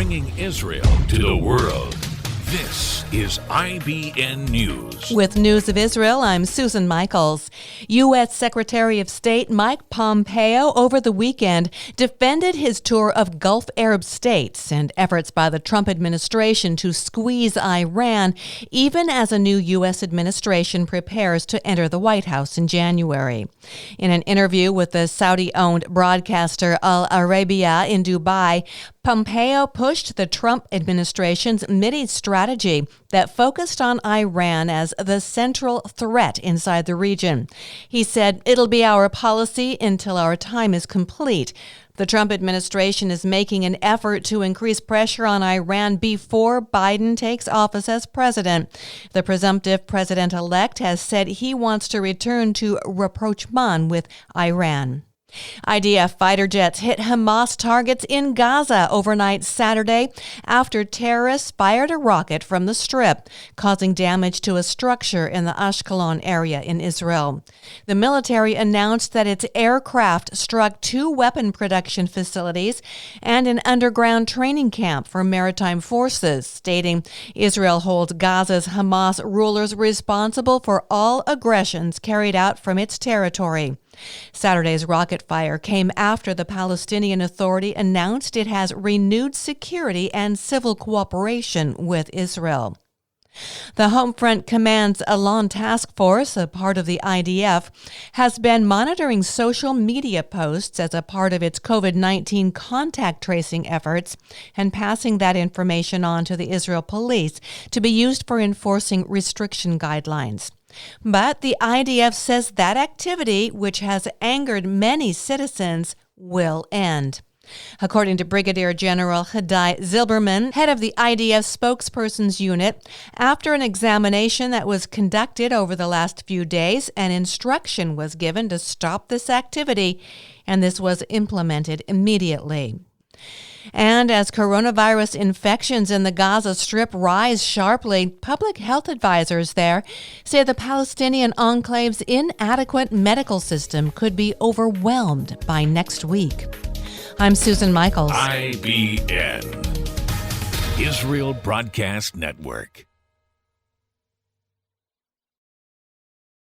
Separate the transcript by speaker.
Speaker 1: bringing Israel to the world. This is IBN News.
Speaker 2: With News of Israel, I'm Susan Michaels. U.S. Secretary of State Mike Pompeo over the weekend defended his tour of Gulf Arab states and efforts by the Trump administration to squeeze Iran, even as a new U.S. administration prepares to enter the White House in January. In an interview with the Saudi-owned broadcaster Al Arabiya in Dubai, Pompeo pushed the Trump administration's Mideast strategy that focused on Iran as the central threat inside the region. He said, "It'll be our policy until our time is complete." The Trump administration is making an effort to increase pressure on Iran before Biden takes office as president. The presumptive president-elect has said he wants to return to rapprochement with Iran. IDF fighter jets hit Hamas targets in Gaza overnight Saturday after terrorists fired a rocket from the Strip, causing damage to a structure in the Ashkelon area in Israel. The military announced that its aircraft struck 2 weapon production facilities and an underground training camp for maritime forces, stating Israel holds Gaza's Hamas rulers responsible for all aggressions carried out from its territory. Saturday's rocket fire came after the Palestinian Authority announced it has renewed security and civil cooperation with Israel. The Homefront Command's Elan Task Force, a part of the IDF, has been monitoring social media posts as a part of its COVID-19 contact tracing efforts and passing that information on to the Israel police to be used for enforcing restriction guidelines. But the IDF says that activity, which has angered many citizens, will end. According to Brigadier General Hadai Zilberman, head of the IDF spokesperson's unit, after an examination that was conducted over the last few days, an instruction was given to stop this activity, and this was implemented immediately. And as coronavirus infections in the Gaza Strip rise sharply, public health advisors there say the Palestinian enclave's inadequate medical system could be overwhelmed by next week. I'm Susan Michaels.
Speaker 1: IBN, Israel Broadcast Network.